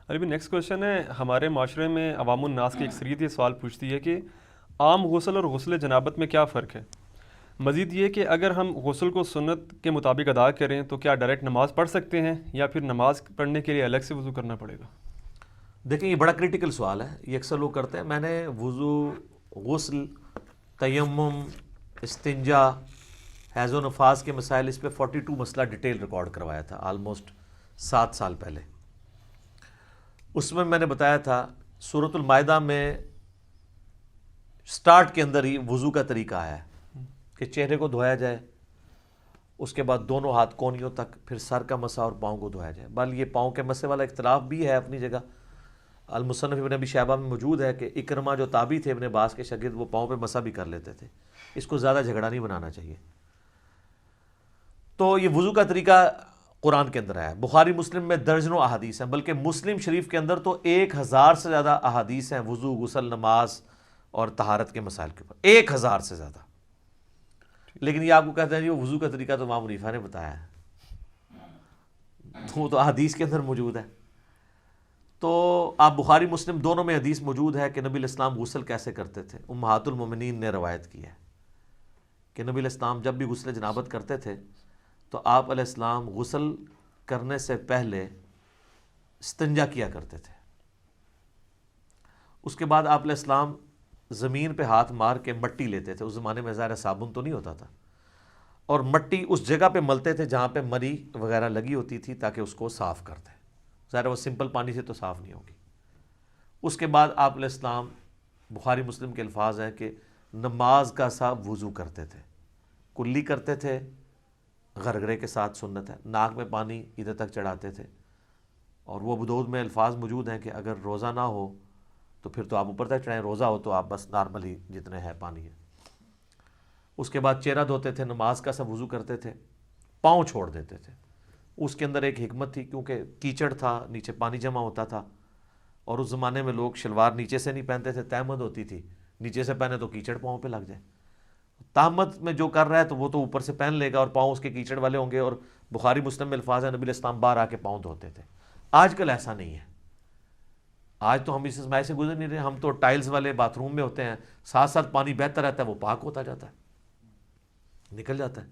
ابھی next question ہے، ہمارے معاشرے میں عوام الناس کی اکثریت یہ سوال پوچھتی ہے کہ عام غسل اور غسل جنابت میں کیا فرق ہے؟ مزید یہ کہ اگر ہم غسل کو سنت کے مطابق ادا کریں تو کیا ڈائریکٹ نماز پڑھ سکتے ہیں یا پھر نماز پڑھنے کے لیے الگ سے وضو کرنا پڑے گا؟ دیکھیں یہ بڑا کرٹیکل سوال ہے، یہ اکثر لوگ کرتے ہیں. میں نے وضو، غسل، تیمم، استنجا، حیض و نفاس کے مسائل، اس پہ 42 مسئلہ ڈیٹیل ریکارڈ کروایا تھا آلموسٹ 7 سال پہلے. اس میں نے بتایا تھا سورۃ المائدہ میں سٹارٹ کے اندر ہی وضو کا طریقہ آیا ہے کہ چہرے کو دھویا جائے، اس کے بعد دونوں ہاتھ کونیوں تک، پھر سر کا مسح اور پاؤں کو دھویا جائے. بل یہ پاؤں کے مسح والا اختلاف بھی ہے اپنی جگہ. المصنف ابن ابی شیبہ میں موجود ہے کہ اکرمہ جو تابعی تھے ابن عباس کے شاگرد، وہ پاؤں پہ مسح بھی کر لیتے تھے. اس کو زیادہ جھگڑا نہیں بنانا چاہیے. تو یہ وضو کا طریقہ قرآن کے اندر ہے، بخاری مسلم میں درجنوں احادیث ہیں، بلکہ مسلم شریف کے اندر تو 1000 سے زیادہ احادیث ہیں وضو، غسل، نماز اور طہارت کے مسائل کے اوپر، 1000 سے زیادہ. لیکن یہ آپ کو کہتے ہیں جی وہ وضو کا طریقہ تو امام حنیفہ نے بتایا ہے، وہ تو احادیث کے اندر موجود ہے. تو آپ بخاری مسلم دونوں میں حدیث موجود ہے کہ نبی علیہ السلام غسل کیسے کرتے تھے. امہات المومنین نے روایت کی ہے کہ نبی علیہ السلام جب بھی غسل جنابت کرتے تھے تو آپ علیہ السلام غسل کرنے سے پہلے استنجا کیا کرتے تھے. اس کے بعد آپ علیہ السلام زمین پہ ہاتھ مار کے مٹی لیتے تھے. اس زمانے میں ظاہر صابن تو نہیں ہوتا تھا، اور مٹی اس جگہ پہ ملتے تھے جہاں پہ مری وغیرہ لگی ہوتی تھی تاکہ اس کو صاف کر دیں. ظاہر وہ سمپل پانی سے تو صاف نہیں ہوگی. اس کے بعد آپ علیہ السلام، بخاری مسلم کے الفاظ ہیں کہ نماز کا سا وضو کرتے تھے، کلی کرتے تھے، غرغرے کے ساتھ سنت ہے، ناک میں پانی ادھر تک چڑھاتے تھے. اور وہ ابو داؤد میں الفاظ موجود ہیں کہ اگر روزہ نہ ہو تو پھر تو آپ اوپر تک چڑھائیں، روزہ ہو تو آپ بس نارمل ہی جتنے ہے پانی ہے. اس کے بعد چہرہ دھوتے تھے، نماز کا سا وضو کرتے تھے، پاؤں چھوڑ دیتے تھے. اس کے اندر ایک حکمت تھی، کیونکہ کیچڑ تھا، نیچے پانی جمع ہوتا تھا، اور اس زمانے میں لوگ شلوار نیچے سے نہیں پہنتے تھے، تہمد ہوتی تھی، نیچے سے پہنے تو کیچڑ پاؤں پہ لگ جائے. تہمد میں جو کر رہا ہے تو وہ تو اوپر سے پہن لے گا اور پاؤں اس کے کیچڑ والے ہوں گے. اور بخاری مسلم میں الفاظ ہیں نبی علیہ السلام باہر آ کے پاؤں دھوتے تھے. آج کل ایسا نہیں ہے. آج تو ہم اس اسماعی سے گزر نہیں رہے، ہم تو ٹائلز والے باتھ روم میں ہوتے ہیں، ساتھ ساتھ پانی بہتا رہتا ہے، وہ پاک ہوتا جاتا ہے، نکل جاتا ہے.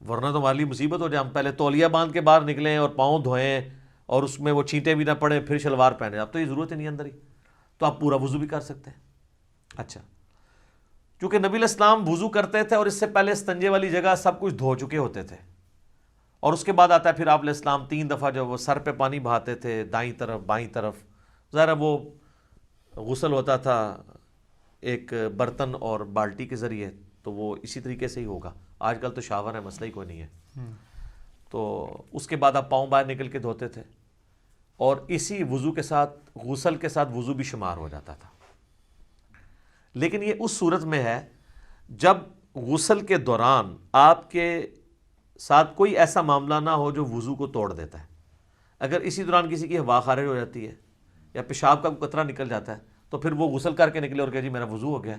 ورنہ تو ہماری مصیبت ہو جائے، ہم پہلے تولیہ باندھ کے باہر نکلیں اور پاؤں دھوئیں اور اس میں وہ چھینٹیں بھی نہ پڑیں پھر شلوار پہنے. اب تو یہ ضرورت ہی نہیں اندر ہی، تو آپ پورا وضو بھی کر سکتے ہیں. اچھا، چونکہ نبی علیہ السلام وضو کرتے تھے اور اس سے پہلے استنجے والی جگہ سب کچھ دھو چکے ہوتے تھے، اور اس کے بعد آتا ہے پھر آپ علیہ السلام 3 دفعہ جو وہ سر پہ پانی بہاتے تھے، دائیں طرف بائیں طرف. ذرا وہ غسل ہوتا تھا ایک برتن اور بالٹی کے ذریعے، تو وہ اسی طریقے سے ہی ہوگا. آج کل تو شاور ہے، مسئلہ ہی کوئی نہیں ہے. تو اس کے بعد آپ پاؤں باہر نکل کے دھوتے تھے، اور اسی وضو کے ساتھ غسل کے ساتھ وضو بھی شمار ہو جاتا تھا. لیکن یہ اس صورت میں ہے جب غسل کے دوران آپ کے ساتھ کوئی ایسا معاملہ نہ ہو جو وضو کو توڑ دیتا ہے. اگر اسی دوران کسی کی ہوا خارج ہو جاتی ہے یا پیشاب کا قطرہ نکل جاتا ہے تو پھر وہ غسل کر کے نکلے اور کہ جی میرا وضو ہو گیا،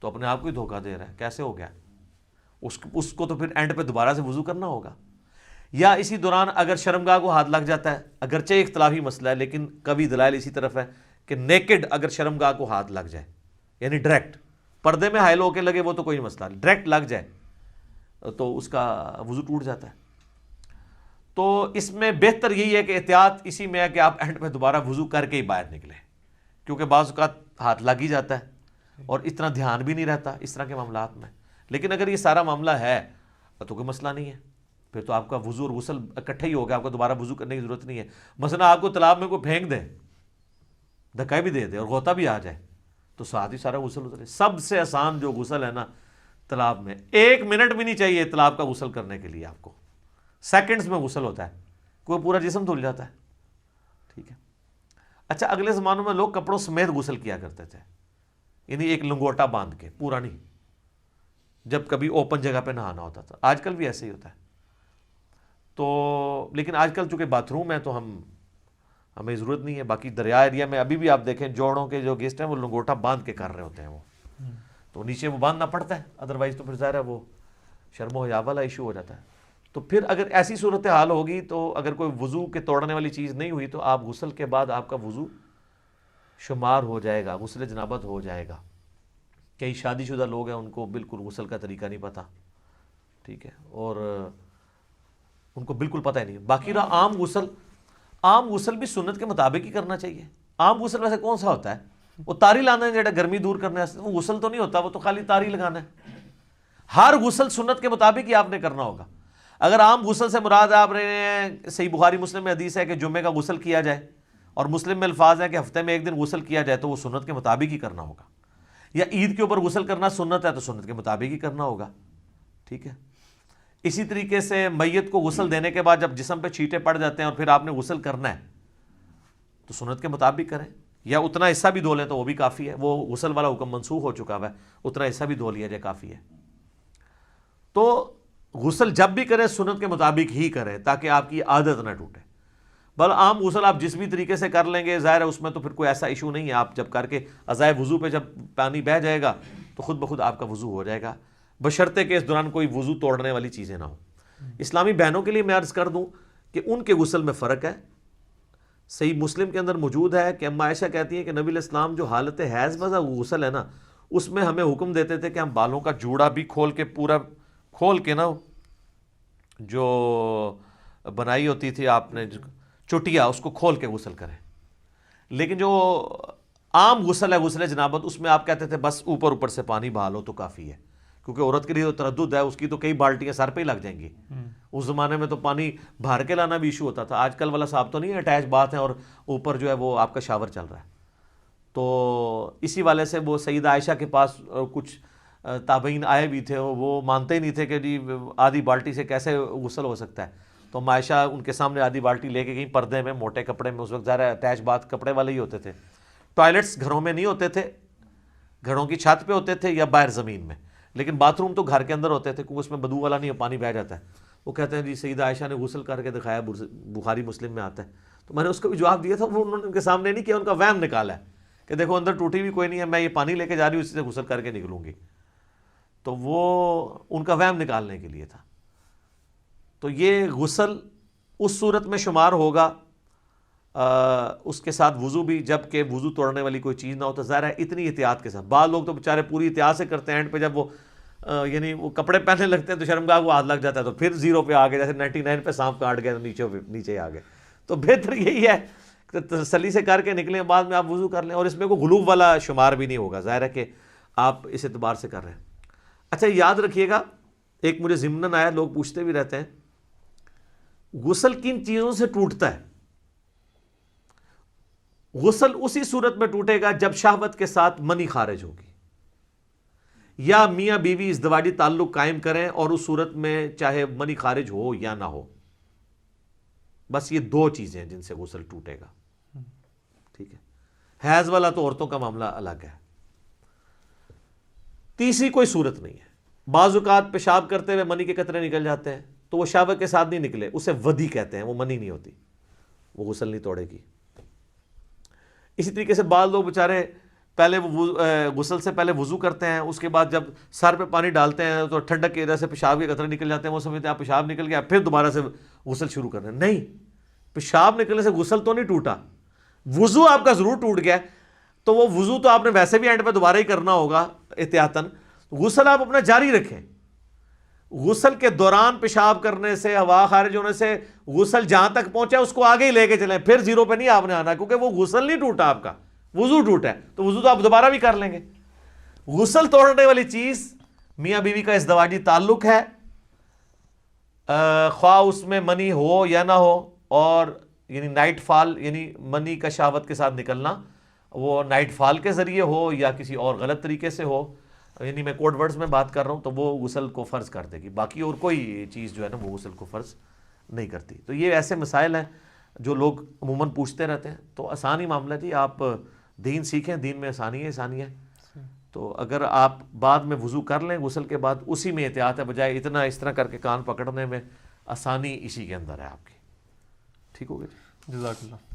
تو اپنے آپ کو ہی دھوکہ دے رہا ہے. کیسے ہو گیا؟ اس کو تو پھر اینڈ پہ دوبارہ سے وضو کرنا ہوگا. یا اسی دوران اگر شرمگاہ کو ہاتھ لگ جاتا ہے، اگرچہ اختلافی مسئلہ ہے لیکن کبھی دلائل اسی طرف ہے کہ نیکڈ اگر شرمگاہ کو ہاتھ لگ جائے، یعنی ڈائریکٹ پردے میں حائل ہو کے لگے وہ تو کوئی مسئلہ نہیں، ڈائریکٹ لگ جائے تو اس کا وضو ٹوٹ جاتا ہے. تو اس میں بہتر یہی ہے کہ احتیاط اسی میں ہے کہ آپ اینڈ پہ دوبارہ وضو کر کے ہی باہر نکلیں، کیونکہ بعض اوقات ہاتھ لگ ہی جاتا ہے اور اتنا دھیان بھی نہیں رہتا اس طرح کے معاملات میں. لیکن اگر یہ سارا معاملہ ہے تو کوئی مسئلہ نہیں ہے، پھر تو آپ کا وضو اور غسل اکٹھا ہی ہوگا، آپ کو دوبارہ وضو کرنے کی ضرورت نہیں ہے. مثلا آپ کو تالاب میں کوئی پھینک دے، دھکا بھی دے دے اور غوطہ بھی آ جائے تو ساتھ ہی سارا غسل اترے. سب سے آسان جو غسل ہے نا تالاب میں، 1 منٹ بھی نہیں چاہیے تالاب کا غسل کرنے کے لیے، آپ کو سیکنڈز میں غسل ہوتا ہے، کوئی پورا جسم دھل جاتا ہے. ٹھیک ہے. اچھا، اگلے زمانوں میں لوگ کپڑوں سمیت غسل کیا کرتے تھے، یعنی ایک لنگوٹا باندھ کے، پورا نہیں، جب کبھی اوپن جگہ پہ نہانا ہوتا تھا. آج کل بھی ایسے ہی ہوتا ہے. تو لیکن آج کل چونکہ باتھ روم ہے تو ہمیں ضرورت نہیں ہے. باقی دریا ایریا میں ابھی بھی آپ دیکھیں جوڑوں کے جو گیسٹ ہیں وہ لنگوٹا باندھ کے کر رہے ہوتے ہیں، وہ تو نیچے وہ باندھنا پڑتا ہے، ادروائز تو پھر ظاہر ہے وہ شرم و حیا والا ایشو ہو جاتا ہے. تو پھر اگر ایسی صورتحال ہوگی تو اگر کوئی وضو کے توڑنے والی چیز نہیں ہوئی تو آپ غسل کے بعد آپ کا وضو شمار ہو جائے گا، غسل جنابت ہو جائے گا۔ کئی شادی شدہ لوگ ہیں ان کو بالکل غسل کا طریقہ نہیں پتہ، ٹھیک ہے، اور ان کو بالکل پتہ ہی نہیں۔ باقی رہا عام غسل بھی سنت کے مطابق ہی کرنا چاہیے۔ عام غسل ویسے کون سا ہوتا ہے؟ وہ تاری لانا ہے جڑا گرمی دور کرنے واسطے، وہ غسل تو نہیں ہوتا، وہ تو خالی تاری لگانا ہے۔ ہر غسل سنت کے مطابق ہی آپ نے کرنا ہوگا۔ اگر عام غسل سے مراد آپ نے صحیح بخاری مسلم میں حدیث ہے کہ جمعے کا غسل کیا جائے، اور مسلم میں الفاظ ہیں کہ ہفتے میں ایک دن غسل کیا جائے، تو وہ سنت کے مطابق ہی کرنا ہوگا۔ یا عید کے اوپر غسل کرنا سنت ہے تو سنت کے مطابق ہی کرنا ہوگا، ٹھیک ہے۔ اسی طریقے سے میت کو غسل دینے کے بعد جب جسم پہ چھینٹے پڑ جاتے ہیں اور پھر آپ نے غسل کرنا ہے تو سنت کے مطابق کریں، یا اتنا حصہ بھی دھو لیں تو وہ بھی کافی ہے، وہ غسل والا حکم منسوخ ہو چکا ہے، اتنا حصہ بھی دھو لیا جائے کافی ہے۔ تو غسل جب بھی کریں سنت کے مطابق ہی کریں تاکہ آپ کی عادت نہ ٹوٹے۔ بل عام غسل آپ جس بھی طریقے سے کر لیں گے ظاہر ہے اس میں تو پھر کوئی ایسا ایشو نہیں ہے، آپ جب کر کے ازائے وضو پہ جب پانی بہہ جائے گا تو خود بخود آپ کا وضو ہو جائے گا، بشرطے کہ اس دوران کوئی وضو توڑنے والی چیزیں نہ ہوں۔ اسلامی بہنوں کے لیے میں عرض کر دوں کہ ان کے غسل میں فرق ہے۔ صحیح مسلم کے اندر موجود ہے کہ اما عائشہ کہتی ہیں کہ نبی علیہ السلام جو حالت حیض میں غسل ہے نا، اس میں ہمیں حکم دیتے تھے کہ ہم بالوں کا جوڑا بھی کھول کے پورا کھول کے نا، جو بنائی ہوتی تھی آپ نے چٹیا، اس کو کھول کے غسل کریں۔ لیکن جو عام غسل ہے غسل جنابت، اس میں آپ کہتے تھے بس اوپر اوپر سے پانی بہا لو تو کافی ہے، کیونکہ عورت کے لیے تو تردد ہے، اس کی تو کئی بالٹیاں سر پہ ہی لگ جائیں گی۔ اس زمانے میں تو پانی بھر کے لانا بھی ایشو ہوتا تھا، آج کل والا صاحب تو نہیں ہے، اٹیچ باتھ ہے اور اوپر جو ہے وہ آپ کا شاور چل رہا ہے۔ تو اسی والے سے وہ سیدہ عائشہ کے پاس کچھ تابعین آئے بھی تھے، وہ مانتے ہی نہیں تھے کہ جی آدھی بالٹی سے کیسے غسل ہو سکتا ہے۔ تو عائشہ ان کے سامنے آدھی بالٹی لے کے گئی، پردے میں موٹے کپڑے میں، اس وقت ظاہر اٹیچ باتھ کپڑے والے ہی ہوتے تھے، ٹوائلٹس گھروں میں نہیں ہوتے تھے، گھروں کی چھت پہ ہوتے تھے یا باہر زمین میں، لیکن باتھ روم تو گھر کے اندر ہوتے تھے کیونکہ اس میں بدبو والا نہیں، پانی بہہ جاتا ہے۔ وہ کہتے ہیں جی سیدہ عائشہ نے غسل کر کے دکھایا، بخاری مسلم میں آتا ہے۔ تو میں نے اس کو بھی جواب دیا تھا، وہ انہوں نے ان کے سامنے نہیں کیا، ان کا وہم نکالا ہے کہ دیکھو اندر ٹوٹی بھی کوئی نہیں ہے، میں یہ پانی لے کے جا رہی ہوں، اسی سے غسل کر کے نکلوں گی۔ تو وہ ان کا وہم نکالنے کے لیے تھا۔ تو یہ غسل اس صورت میں شمار ہوگا، اس کے ساتھ وضو بھی، جب کہ وضو توڑنے والی کوئی چیز نہ ہو، تو ظاہر ہے اتنی احتیاط کے ساتھ۔ بعض لوگ تو بیچارے پوری احتیاط سے کرتے ہیں، اینڈ پہ جب وہ یعنی وہ کپڑے پہننے لگتے ہیں تو شرمگاہ کو ہاتھ لگ جاتا ہے، تو پھر 0 پہ آ گئے، جیسے 99 پہ سانپ کاٹ گئے تو نیچے آ گئے۔ تو بہتر یہی ہے کہ تسلی سے کر کے نکلیں، بعد میں آپ وضو کر لیں، اور اس میں کوئی غلو والا شمار بھی نہیں ہوگا، ظاہر ہے کہ آپ اس اعتبار سے کر رہے ہیں۔ اچھا یاد رکھیے گا، ایک مجھے ضمناً آیا، لوگ پوچھتے بھی رہتے ہیں غسل کن چیزوں سے ٹوٹتا ہے؟ غسل اسی صورت میں ٹوٹے گا جب شہوت کے ساتھ منی خارج ہوگی، یا میاں بیوی ازدواجی تعلق قائم کریں اور اس صورت میں چاہے منی خارج ہو یا نہ ہو، بس یہ 2 چیزیں ہیں جن سے غسل ٹوٹے گا، ٹھیک ہے۔ حیض والا تو عورتوں کا معاملہ الگ ہے، تیسری کوئی صورت نہیں ہے۔ بعض اوقات پیشاب کرتے ہوئے منی کے قطرے نکل جاتے ہیں تو وہ شہوت کے ساتھ نہیں نکلے، اسے ودی کہتے ہیں، وہ منی نہیں ہوتی، وہ غسل نہیں توڑے گی۔ اسی طریقے سے بعض لوگ بیچارے پہلے غسل سے پہلے وضو کرتے ہیں، اس کے بعد جب سر پہ پانی ڈالتے ہیں تو ٹھنڈک کی وجہ سے پیشاب کے قطرے نکل جاتے ہیں، وہ سمجھتے ہیں آپ پیشاب نکل گیا پھر دوبارہ سے غسل شروع کر رہے ہیں۔ نہیں، پیشاب نکلنے سے غسل تو نہیں ٹوٹا، وضو آپ کا ضرور ٹوٹ گیا، تو وہ وضو تو آپ نے ویسے بھی اینڈ پہ دوبارہ ہی کرنا ہوگا احتیاطاً، غسل آپ اپنا جاری رکھیں۔ غسل کے دوران پیشاب کرنے سے، ہوا خارج ہونے سے غسل جہاں تک پہنچا اس کو آگے ہی لے کے چلیں، پھر 0 پہ نہیں آپ نے آنا، کیونکہ وہ غسل نہیں ٹوٹا، آپ کا وضو ٹوٹا ہے، تو وضو تو آپ دوبارہ بھی کر لیں گے۔ غسل توڑنے والی چیز میاں بیوی کا ازدواجی تعلق ہے، خواہ اس میں منی ہو یا نہ ہو، اور یعنی نائٹ فال، یعنی منی کا شہوت کے ساتھ نکلنا، وہ نائٹ فال کے ذریعے ہو یا کسی اور غلط طریقے سے ہو، یعنی میں کوڈ ورڈز میں بات کر رہا ہوں، تو وہ غسل کو فرض کر دے گی، باقی اور کوئی چیز جو ہے نا وہ غسل کو فرض نہیں کرتی۔ تو یہ ایسے مسائل ہیں جو لوگ عموماً پوچھتے رہتے ہیں، تو آسان ہی معاملہ ہے جی، آپ دین سیکھیں، دین میں آسانی ہے۔ تو اگر آپ بعد میں وضو کر لیں غسل کے بعد، اسی میں احتیاط ہے، بجائے اتنا اس طرح کر کے کان پکڑنے میں، آسانی اسی کے اندر ہے آپ کی۔ ٹھیک ہو گیا جی، جزاک اللہ۔